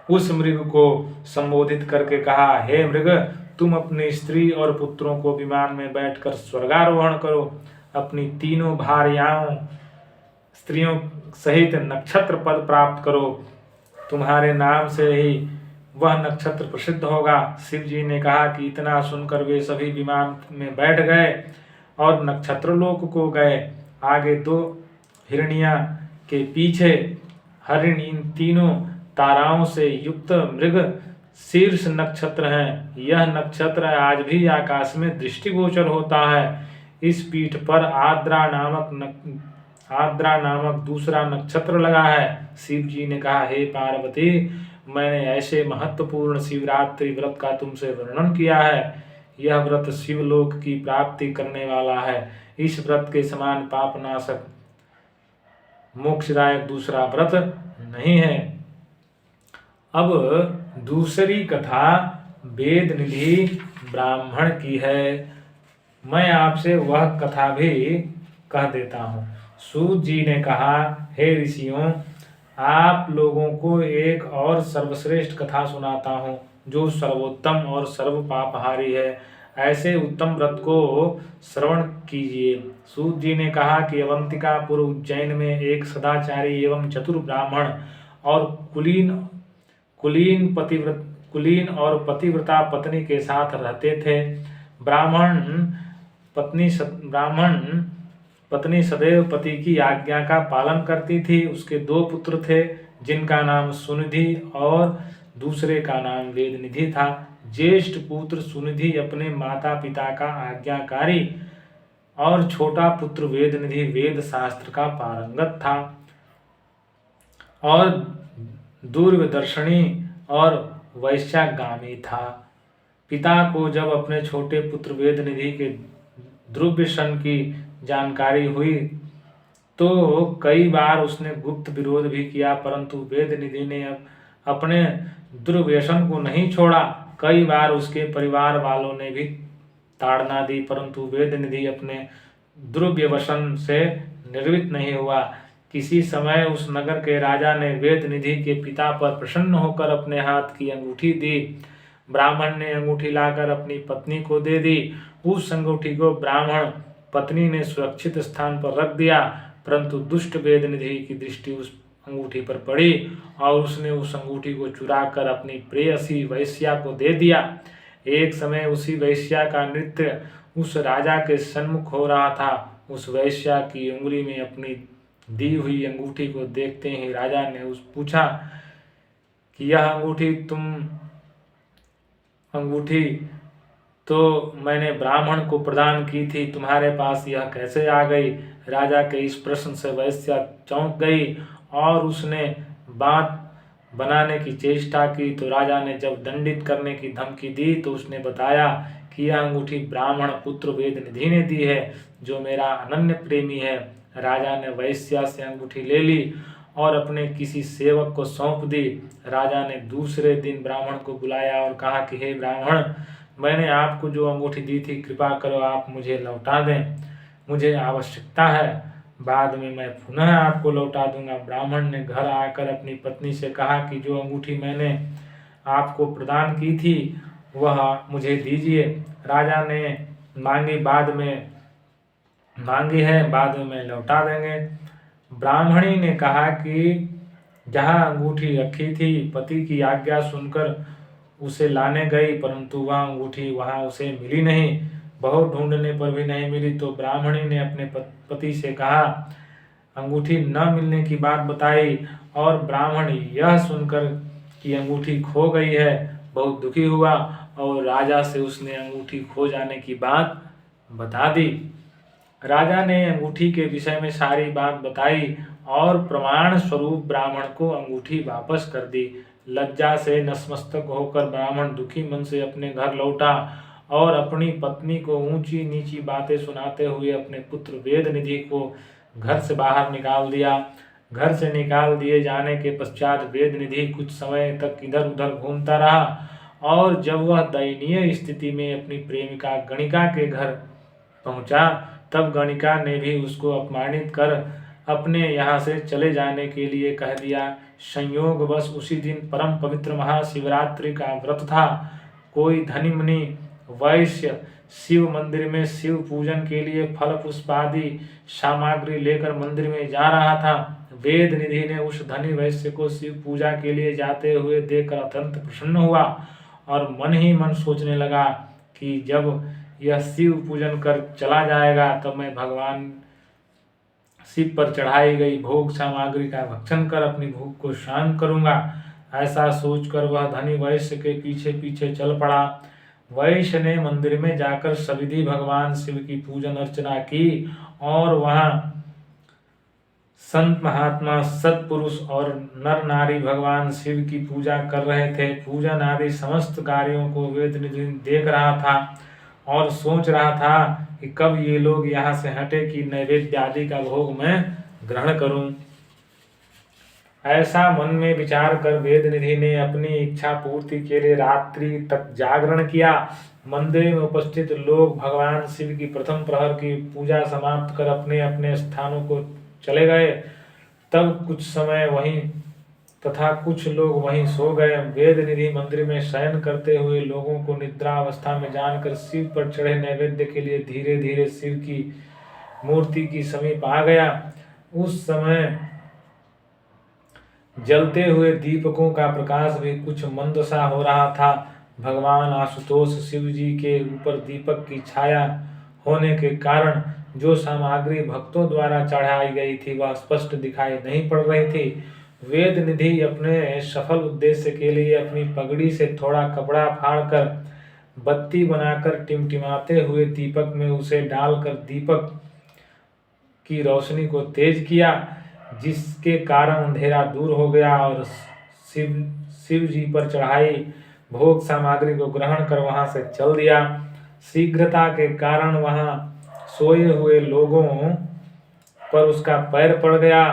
उस मृग को संबोधित करके कहा, हे मृग, तुम अपनी स्त्री और पुत्रों को विमान में बैठकर स्वर्गारोहण करो। अपनी तीनों भार्याओं स्त्रियों सहित नक्षत्र पद प्राप्त करो। तुम्हारे नाम से ही वह नक्षत्र प्रसिद्ध होगा। शिव जी ने कहा कि इतना सुनकर वे सभी विमान में बैठ गए और नक्षत्र लोक को गए। आगे दो हिरनिया के पीछे हरिण इन तीनों ताराओं से युक्त मृग शीर्ष नक्षत्र हैं। यह नक्षत्र आज भी आकाश में दृष्टिगोचर होता है। इस पीठ पर आद्रा नामक दूसरा नक्षत्र लगा है। शिव जी ने कहा, हे पार्वती, मैंने ऐसे महत्वपूर्ण शिवरात्रि व्रत का तुमसे वर्णन किया है। यह व्रत शिवलोक की प्राप्ति करने वाला है। इस व्रत के समान पापनाशक मोक्षदायक दूसरा व्रत नहीं है। अब दूसरी कथा वेद निधि ब्राह्मण की है। मैं आपसे वह कथा भी कह देता हूँ। सूत जी ने कहा, हे ऋषियों, आप लोगों को एक और सर्वश्रेष्ठ कथा सुनाता हूँ जो सर्वोत्तम और सर्व पापहारी है। ऐसे उत्तम व्रत को श्रवण कीजिए। सूत जी ने कहा कि अवंतिकापुर उज्जैन में एक सदाचारी एवं चतुर ब्राह्मण और कुलीन और पतिव्रता पत्नी के साथ रहते थे। ब्राह्मण पत्नी सदैव पति की आज्ञा का पालन करती थी। उसके दो पुत्र थे, जिनका नाम सुनिधि और दूसरे का नाम वेदनिधि था। ज्येष्ठ पुत्र सुनिधि अपने माता पिता का आज्ञाकारी और छोटा पुत्र वेदनिधि वेद शास्त्र का पारंगत था और दूरदर्शनी और वैश्यागामी था। पिता को जब अपने छोटे पुत्र वेदनिधि के दुर्व्यसन की जानकारी हुई तो कई बार उसने गुप्त विरोध भी किया, परंतु वेद निधि ने अपने दुर्व्यसन को नहीं छोड़ा। कई बार उसके परिवार वालों ने भी ताड़ना दी, परंतु वेद निधि अपने दुर्व्यसन से निर्वित नहीं हुआ। किसी समय उस नगर के राजा ने वेद निधि के पिता पर प्रसन्न होकर अपने हाथ की अंगूठी दी। ब्राह्मण ने अंगूठी लाकर अपनी पत्नी को दे दी। उस अंगूठी को ब्राह्मण पत्नी ने सुरक्षित स्थान पर रख दिया, परंतु दुष्ट वेद निधि की दृष्टि उस अंगूठी पर पड़ी और उसने उस अंगूठी को चुरा कर अपनी प्रेयसी वैश्या को दे दिया। एक समय उसी वैश्या का नृत्य उस राजा के सन्मुख हो रहा था। उस वैश्या की उंगली में अपनी दी हुई अंगूठी को देखते ही राजा ने पूछा कि यह अंगूठी तो मैंने ब्राह्मण को प्रदान की थी, तुम्हारे पास यह कैसे आ गई? राजा के इस प्रश्न से वैश्या चौंक गई और उसने बात बनाने की चेष्टा की। तो राजा ने जब दंडित करने की धमकी दी तो उसने बताया कि यह अंगूठी ब्राह्मण पुत्र वेद निधि ने दी है, जो मेरा अनन्य प्रेमी है। राजा ने वैश्या से अंगूठी ले ली और अपने किसी सेवक को सौंप दी। राजा ने दूसरे दिन ब्राह्मण को बुलाया और कहा कि हे ब्राह्मण, मैंने आपको जो अंगूठी दी थी, कृपा करो आप मुझे लौटा दें, मुझे आवश्यकता है, बाद में मैं पुनः आपको लौटा दूंगा। ब्राह्मण ने घर आकर अपनी पत्नी से कहा कि जो अंगूठी मैंने आपको प्रदान की थी वह मुझे दीजिए। राजा ने मांगी है, बाद में मैं लौटा देंगे। ब्राह्मणी ने कहा कि जहाँ अंगूठी रखी थी, पति की आज्ञा सुनकर उसे लाने गई, परंतु वह अंगूठी वहां उसे मिली नहीं। बहुत ढूंढने पर भी नहीं मिली तो ब्राह्मणी ने अपने पति से कहा, अंगूठी न मिलने की बात बताई और ब्राह्मण यह सुनकर कि अंगूठी खो गई है बहुत दुखी हुआ और राजा से उसने अंगूठी खो जाने की बात बता दी। राजा ने अंगूठी के विषय में सारी बात बताई और प्रमाण स्वरूप ब्राह्मण को अंगूठी वापस कर दी। लज्जा से नतमस्तक होकर ब्राह्मण दुखी मन से अपने घर लौटा और अपनी पत्नी को ऊंची नीची बातें सुनाते हुए अपने पुत्र वेद निधि को घर से बाहर निकाल दिया। घर से निकाल दिए जाने के पश्चात वेद निधि कुछ समय तक इधर उधर घूमता रहा और जब वह दयनीय स्थिति में अपनी प्रेमिका गणिका के घर पहुंचा, तब गणिका ने भी उसको अपमानित कर अपने यहाँ से चले जाने के लिए कह दिया। संयोगवश उसी दिन परम पवित्र महाशिवरात्रि का व्रत था। कोई धनी मुनि वैश्य शिव मंदिर में शिव पूजन के लिए फल पुष्प आदि सामग्री लेकर मंदिर में जा रहा था। वेद निधि ने उस धनी वैश्य को शिव पूजा के लिए जाते हुए देखकर अत्यंत प्रसन्न हुआ और मन ही मन सोचने लगा कि जब यह शिव पूजन कर चला जाएगा तब मैं भगवान शिव पर चढ़ाई गई भोग सामग्री का भक्षण कर अपनी भूख को शांत करूंगा। ऐसा सोचकर वह धनी वैश्य के पीछे पीछे चल पड़ा। वैश्य ने मंदिर में जाकर सविधि भगवान शिव की पूजन अर्चना की और वहां संत महात्मा सत्पुरुष और नर नारी भगवान शिव की पूजा कर रहे थे। पूजन आदि समस्त कार्यों को वेद निधि देख रहा था और सोच रहा था कि कब ये लोग यहाँ से हटे कि नैवेद्य आदि का भोग मैं ग्रहण करूं। ऐसा मन में विचार कर वेद निधि ने अपनी इच्छा पूर्ति के लिए रात्रि तक जागरण किया। मंदिर में उपस्थित लोग भगवान शिव की प्रथम प्रहर की पूजा समाप्त कर अपने अपने स्थानों को चले गए। तब कुछ समय वहीं तथा कुछ लोग वहीं सो गए। वेद निधि मंदिर में शयन करते हुए लोगों को निद्रा अवस्था में जानकर शिव पर चढ़े नैवेद्य के लिए धीरे धीरे शिव की मूर्ति की समीप आ गया। उस समय जलते हुए दीपकों का प्रकाश भी कुछ मंद सा हो रहा था। भगवान आशुतोष शिव जी के ऊपर दीपक की छाया होने के कारण जो सामग्री भक्तों द्वारा चढ़ाई गई थी वह स्पष्ट दिखाई नहीं पड़ रही थी। वेद निधि अपने सफल उद्देश्य के लिए अपनी पगड़ी से थोड़ा कपड़ा फाड़कर बत्ती बनाकर टिमटिमाते हुए दीपक में उसे डालकर दीपक की रोशनी को तेज किया, जिसके कारण अंधेरा दूर हो गया और शिव जी पर चढ़ाई भोग सामग्री को ग्रहण कर वहां से चल दिया। शीघ्रता के कारण वहां सोए हुए लोगों पर उसका पैर पड़ गया,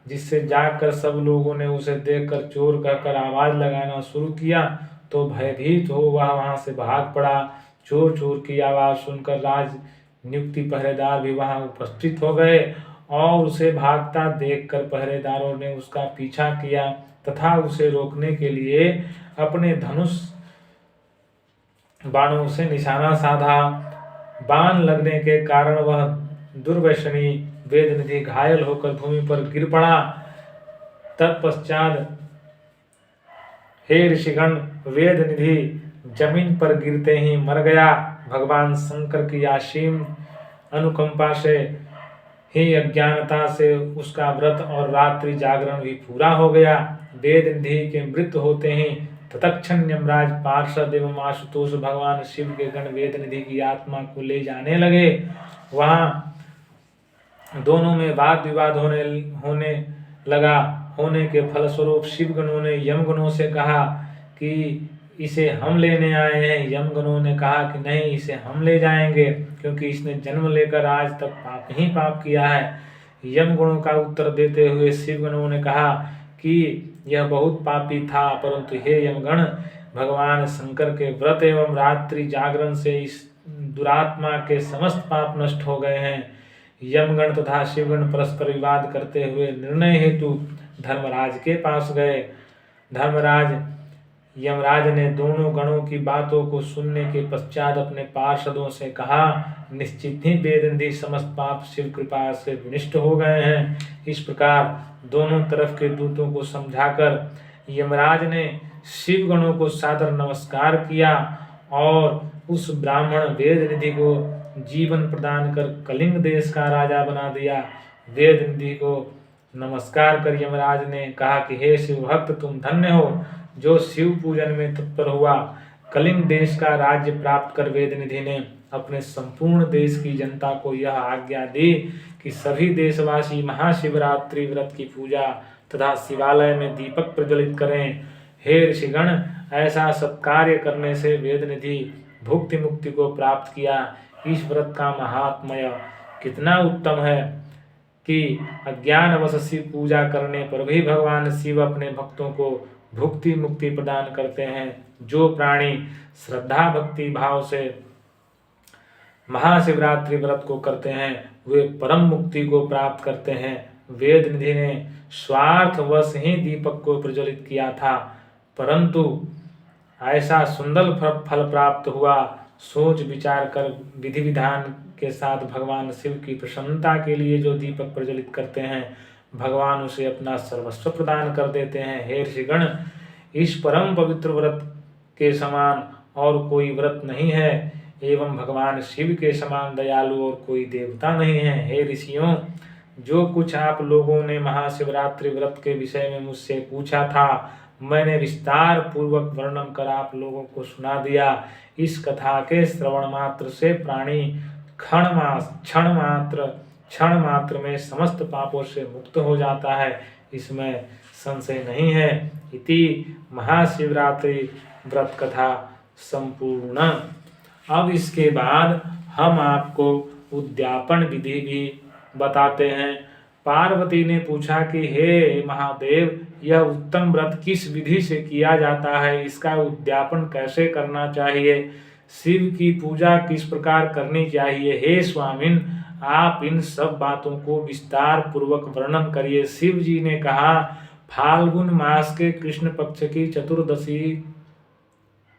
जिससे जागकर सब लोगों ने उसे देखकर चोर कहकर आवाज लगाना शुरू किया। तो भयभीत हो वह वहां से भाग पड़ा। चोर चोर की आवाज सुनकर राज नियुक्ति पहरेदार भी वहां उपस्थित हो गए और उसे भागता देखकर पहरेदारों ने उसका पीछा किया तथा उसे रोकने के लिए अपने धनुष बाणों से निशाना साधा। बाण लगने के कारण वह दुर्व्यसनी वेदनिधि घायल होकर भूमि पर गिर पड़ा। तत्पश्चात हे ऋषिगण, वेदनिधि जमीन पर गिरते ही मर गया। भगवान शंकर की असीम अनुकंपा से ही अज्ञानता से उसका व्रत और रात्रि जागरण भी पूरा हो गया। वेदनिधि के मृत्यु होते ही तत्क्षण यमराज पार्षद एवं आशुतोष भगवान शिव के गण वेदनिधि की आत्मा को ले जाने लगे। वहां दोनों में वाद विवाद होने लगा। होने के फलस्वरूप शिवगणों ने यमगणों से कहा कि इसे हम लेने आए हैं। यमगणों ने कहा कि नहीं, इसे हम ले जाएंगे, क्योंकि इसने जन्म लेकर आज तक पाप ही पाप किया है। यमगणों का उत्तर देते हुए शिवगणों ने कहा कि यह बहुत पापी था, परंतु हे यमगण, भगवान शंकर के व्रत एवं रात्रि जागरण से इस दुरात्मा के समस्त पाप नष्ट हो गए हैं। यमगण तथा शिवगण परस्पर विवाद करते हुए निर्णय हेतु धर्मराज के पास गए। यमराज ने दोनों गणों की बातों को सुनने के पश्चात अपने पार्षदों से कहा, निश्चित ही वेदनिधि समस्त पाप शिव कृपा से विनष्ट हो गए हैं। इस प्रकार दोनों तरफ के दूतों को समझाकर यमराज ने शिव गणों को सादर नमस्कार किया और उस ब्राह्मण वेदनिधि को जीवन प्रदान कर कलिंग देश का राजा बना दिया। वेदनिधि को नमस्कार कर यमराज ने कहा कि हे शिव भक्त, तुम धन्य हो जो शिव पूजन में तत्पर हुआ। कलिंग देश का राज्य प्राप्त कर वेदनिधि ने अपने संपूर्ण देश की जनता को यह आज्ञा दी कि सभी देशवासी महाशिवरात्रि व्रत की पूजा तथा शिवालय में दीपक प्रज्वलित करें। हे ऋषिगण, ऐसा सत्कार्य करने से वेदनिधि भुक्ति मुक्ति को प्राप्त किया। इस व्रत का महात्म्य कितना उत्तम है कि अज्ञानवश शिव पूजा करने पर भी भगवान शिव अपने भक्तों को भुक्ति मुक्ति प्रदान करते हैं। जो प्राणी श्रद्धा भक्ति भाव से महाशिवरात्रि व्रत को करते हैं वे परम मुक्ति को प्राप्त करते हैं। वेदनिधि ने स्वार्थवश ही दीपक को प्रज्वलित किया था, परंतु ऐसा सुंदर फल प्राप्त हुआ। सोच विचार कर विधि विधान के साथ भगवान शिव की प्रसन्नता के लिए जो दीपक प्रज्वलित करते हैं, भगवान उसे अपना सर्वस्व प्रदान कर देते हैं। हे ऋषिगण, इस परम पवित्र व्रत के समान और कोई व्रत नहीं है एवं भगवान शिव के समान दयालु और कोई देवता नहीं है। हे ऋषियों, जो कुछ आप लोगों ने महाशिवरात्रि व्रत के विषय में मुझसे पूछा था, मैंने विस्तार पूर्वक वर्णन कर आप लोगों को सुना दिया। इस कथा के श्रवण मात्र से प्राणी क्षण मात्र में समस्त पापों से मुक्त हो जाता है, इसमें संशय नहीं है। इति महाशिवरात्रि व्रत कथा संपूर्ण। अब इसके बाद हम आपको उद्यापन विधि भी बताते हैं। पार्वती ने पूछा कि हे महादेव, यह उत्तम व्रत किस विधि से किया जाता है, इसका उद्यापन कैसे करना चाहिए, शिव की पूजा किस प्रकार करनी चाहिए। हे स्वामिन, आप इन सब बातों को विस्तार पूर्वक वर्णन करिए। शिव जी ने कहा, फाल्गुन मास के कृष्ण पक्ष की चतुर्दशी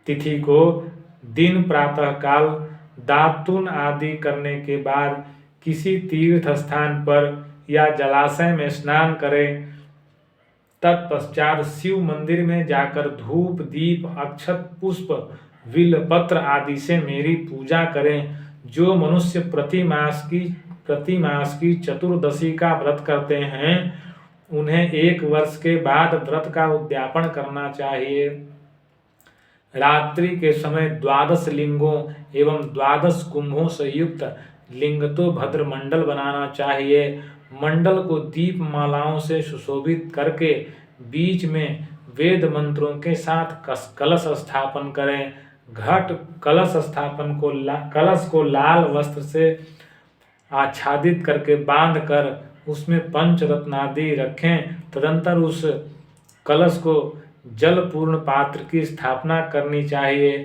तिथि को दिन प्रातः काल दातुन आदि करने के बाद किसी तीर्थ स्थान पर या जलाशय में स्नान करें। तत्पश्चात शिव मंदिर में जाकर धूप दीप अक्षत पुष्प बिल्व पत्र आदि से मेरी पूजा करें। जो मनुष्य प्रति मास की चतुर्दशी का व्रत करते हैं उन्हें 1 वर्ष के बाद व्रत का उद्यापन करना चाहिए। रात्रि के समय 12 लिंगों एवं 12 कुंभों से युक्त लिंगतो भद्र मंडल बनाना चाहिए। मंडल को दीप मालाओं से सुशोभित करके बीच में वेद मंत्रों के साथ कलश स्थापन करें। घट कलश स्थापन को कलश को लाल वस्त्र से आच्छादित करके बांध कर उसमें पंचरत्नादि रखें। तदंतर उस कलश को जलपूर्ण पात्र की स्थापना करनी चाहिए।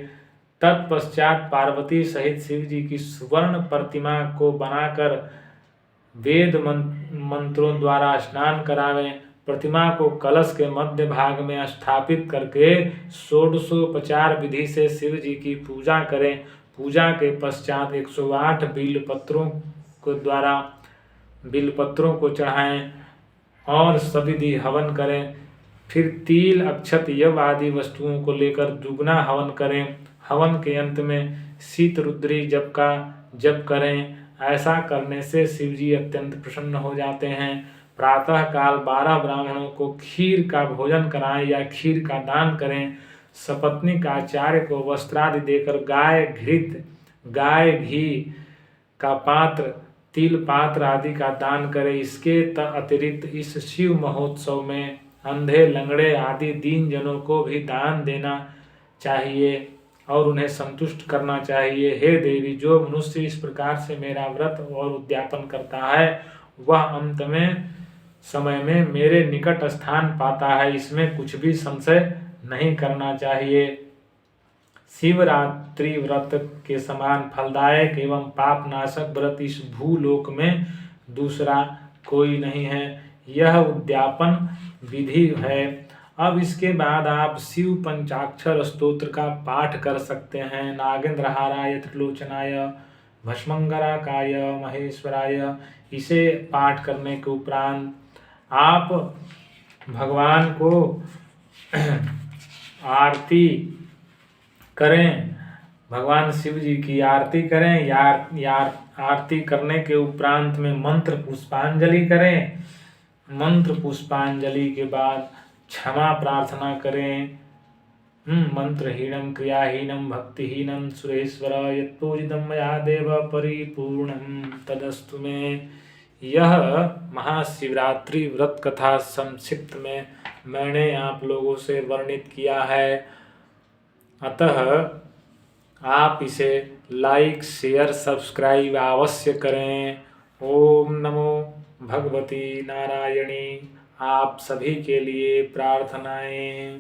तत्पश्चात पार्वती सहित शिव जी की स्वर्ण प्रतिमा को बनाकर वेद मंत्रों द्वारा स्नान करावें। प्रतिमा को कलश के मध्य भाग में स्थापित करके षोडशोपचार विधि से शिव जी की पूजा करें। पूजा के पश्चात 108 बिलपत्रों को चढ़ाएं और सविधि हवन करें। फिर तिल, अक्षत, यव आदि वस्तुओं को लेकर दुगना हवन करें। हवन के अंत में शीत रुद्री जप का जप करें। ऐसा करने से शिव जी अत्यंत प्रसन्न हो जाते हैं। प्रातः काल 12 ब्राह्मणों को खीर का भोजन कराएं या खीर का दान करें। सपत्नीक आचार्य को वस्त्रादि देकर गाय घी का पात्र, तिल पात्र आदि का दान करें। इसके अतिरिक्त इस शिव महोत्सव में अंधे, लंगड़े आदि दीन जनों को भी दान देना चाहिए और उन्हें संतुष्ट करना चाहिए। हे देवी, जो मनुष्य इस प्रकार से मेरा व्रत और उद्यापन करता है वह अंत में समय में मेरे निकट स्थान पाता है, इसमें कुछ भी संशय नहीं करना चाहिए। शिवरात्रि व्रत के समान फलदायक एवं पापनाशक व्रत इस भूलोक में दूसरा कोई नहीं है। यह उद्यापन विधि है। अब इसके बाद आप शिव पंचाक्षर स्तोत्र का पाठ कर सकते हैं। नागेंद्रहाराय, त्रिलोचनाय, भस्मंगराकाय, महेश्वराय। इसे पाठ करने के उपरांत आप भगवान को आरती करें, भगवान शिव जी की आरती करें या आरती करने के उपरांत में मंत्र पुष्पांजलि करें। मंत्र पुष्पांजलि के बाद क्षमा प्रार्थना करें। मंत्रहीनम क्रियाहीनम भक्तिहीनम सुरेश्वर यत्पूजितम मया देव परिपूर्णम तदस्तु मे। यह महाशिवरात्रि व्रत कथा संक्षिप्त में मैंने आप लोगों से वर्णित किया है। अतः आप इसे लाइक, शेयर, सब्सक्राइब अवश्य करें। ओम नमो भगवती नारायणी। आप सभी के लिए प्रार्थनाएं।